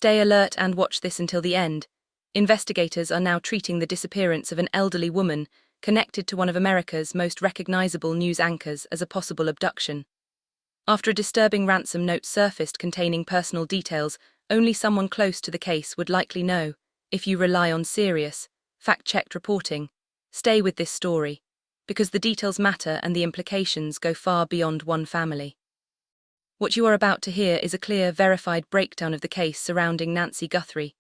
Stay alert and watch this until the end. Investigators are now treating the disappearance of an elderly woman connected to one of America's most recognizable news anchors as a possible abduction. After a disturbing ransom note surfaced containing personal details only someone close to the case would likely know, if you rely on serious, fact-checked reporting, stay with this story, because the details matter and the implications go far beyond one family. What you are about to hear is a clear, verified breakdown of the case surrounding Nancy Guthrie,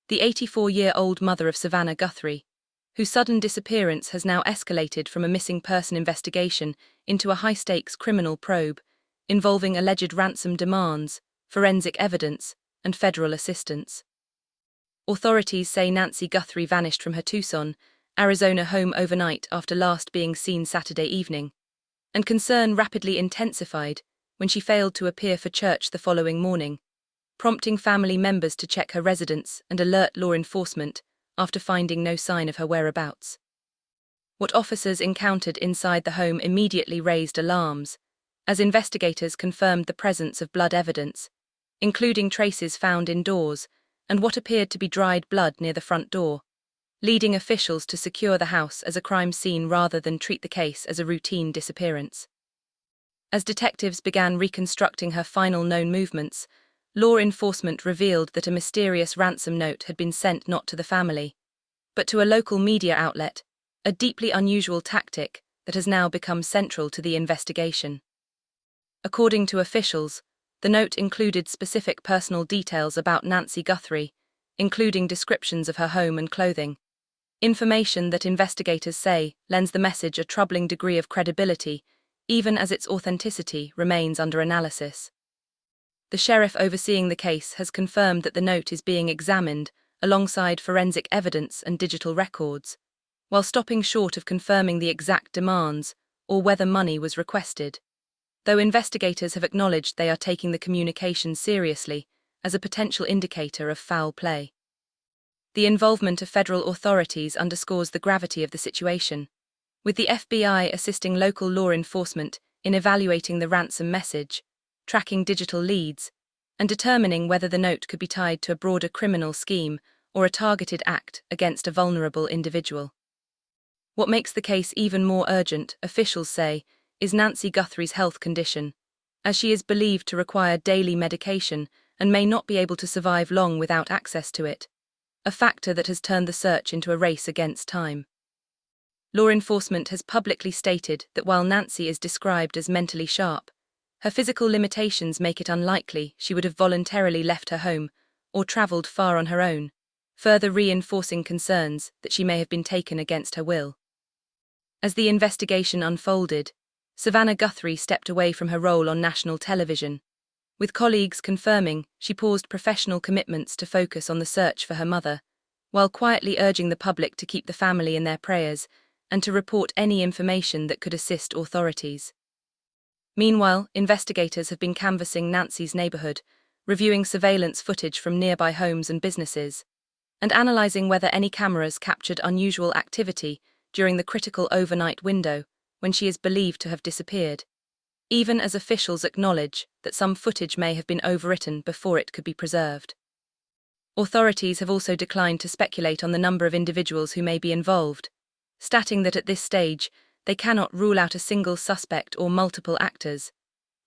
the 84-year-old mother of Savannah Guthrie, whose sudden disappearance has now escalated from a missing person investigation into a high-stakes criminal probe involving alleged ransom demands, forensic evidence, and federal assistance. Authorities say Nancy Guthrie vanished from her Tucson, Arizona home overnight after last being seen Saturday evening, and concern rapidly intensified when she failed to appear for church the following morning, prompting family members to check her residence and alert law enforcement after finding no sign of her whereabouts. What officers encountered inside the home immediately raised alarms, as investigators confirmed the presence of blood evidence, including traces found indoors and what appeared to be dried blood near the front door, leading officials to secure the house as a crime scene rather than treat the case as a routine disappearance. As detectives began reconstructing her final known movements, law enforcement revealed that a mysterious ransom note had been sent not to the family, but to a local media outlet, a deeply unusual tactic that has now become central to the investigation. According to officials, the note included specific personal details about Nancy Guthrie, including descriptions of her home and clothing, information that investigators say lends the message a troubling degree of credibility, even as its authenticity remains under analysis. The sheriff overseeing the case has confirmed that the note is being examined alongside forensic evidence and digital records, while stopping short of confirming the exact demands or whether money was requested, though investigators have acknowledged they are taking the communication seriously as a potential indicator of foul play. The involvement of federal authorities underscores the gravity of the situation, with the FBI assisting local law enforcement in evaluating the ransom message, tracking digital leads, and determining whether the note could be tied to a broader criminal scheme or a targeted act against a vulnerable individual. What makes the case even more urgent, officials say, is Nancy Guthrie's health condition, as she is believed to require daily medication and may not be able to survive long without access to it, a factor that has turned the search into a race against time. Law enforcement has publicly stated that while Nancy is described as mentally sharp, her physical limitations make it unlikely she would have voluntarily left her home or traveled far on her own, further reinforcing concerns that she may have been taken against her will. As the investigation unfolded, Savannah Guthrie stepped away from her role on national television, with colleagues confirming she paused professional commitments to focus on the search for her mother, while quietly urging the public to keep the family in their prayers and to report any information that could assist authorities. Meanwhile, investigators have been canvassing Nancy's neighborhood, reviewing surveillance footage from nearby homes and businesses, and analyzing whether any cameras captured unusual activity during the critical overnight window when she is believed to have disappeared, even as officials acknowledge that some footage may have been overwritten before it could be preserved. Authorities have also declined to speculate on the number of individuals who may be involved, stating that at this stage they cannot rule out a single suspect or multiple actors,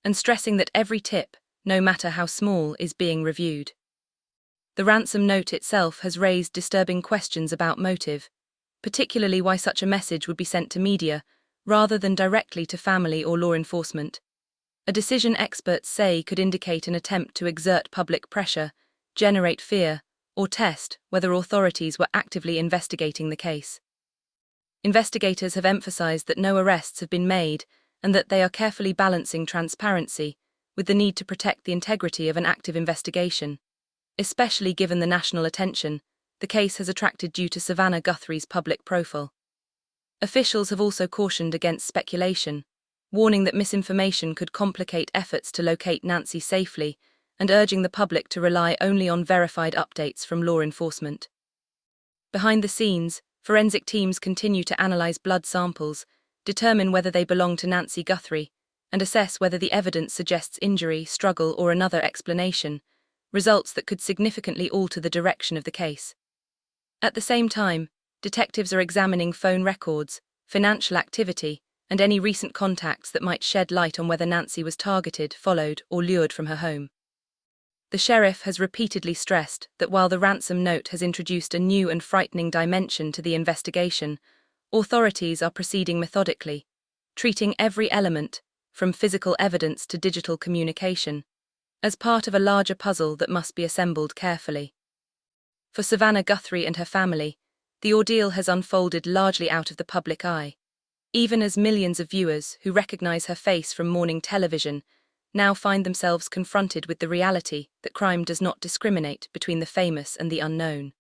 and stressing that every tip, no matter how small, is being reviewed. The ransom note itself has raised disturbing questions about motive, particularly why such a message would be sent to media rather than directly to family or law enforcement, a decision experts say could indicate an attempt to exert public pressure, generate fear, or test whether authorities were actively investigating the case. Investigators have emphasized that no arrests have been made and that they are carefully balancing transparency with the need to protect the integrity of an active investigation, especially given the national attention the case has attracted due to Savannah Guthrie's public profile. Officials have also cautioned against speculation, warning that misinformation could complicate efforts to locate Nancy safely and urging the public to rely only on verified updates from law enforcement. Behind the scenes, forensic teams continue to analyze blood samples, determine whether they belong to Nancy Guthrie, and assess whether the evidence suggests injury, struggle, or another explanation, results that could significantly alter the direction of the case. At the same time, detectives are examining phone records, financial activity, and any recent contacts that might shed light on whether Nancy was targeted, followed, or lured from her home. The sheriff has repeatedly stressed that while the ransom note has introduced a new and frightening dimension to the investigation, authorities are proceeding methodically, treating every element, from physical evidence to digital communication, as part of a larger puzzle that must be assembled carefully. For Savannah Guthrie and her family, the ordeal has unfolded largely out of the public eye, even as millions of viewers who recognize her face from morning television now find themselves confronted with the reality that crime does not discriminate between the famous and the unknown.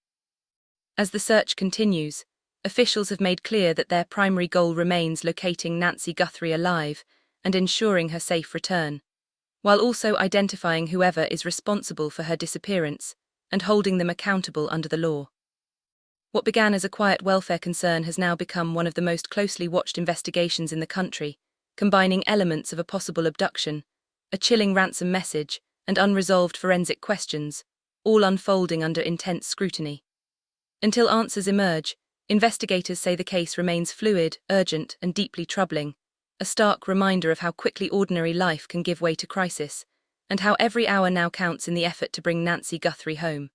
As the search continues, officials have made clear that their primary goal remains locating Nancy Guthrie alive and ensuring her safe return, while also identifying whoever is responsible for her disappearance and holding them accountable under the law. What began as a quiet welfare concern has now become one of the most closely watched investigations in the country, combining elements of a possible abduction, a chilling ransom message, and unresolved forensic questions, all unfolding under intense scrutiny. Until answers emerge, investigators say the case remains fluid, urgent, and deeply troubling, a stark reminder of how quickly ordinary life can give way to crisis, and how every hour now counts in the effort to bring Nancy Guthrie home.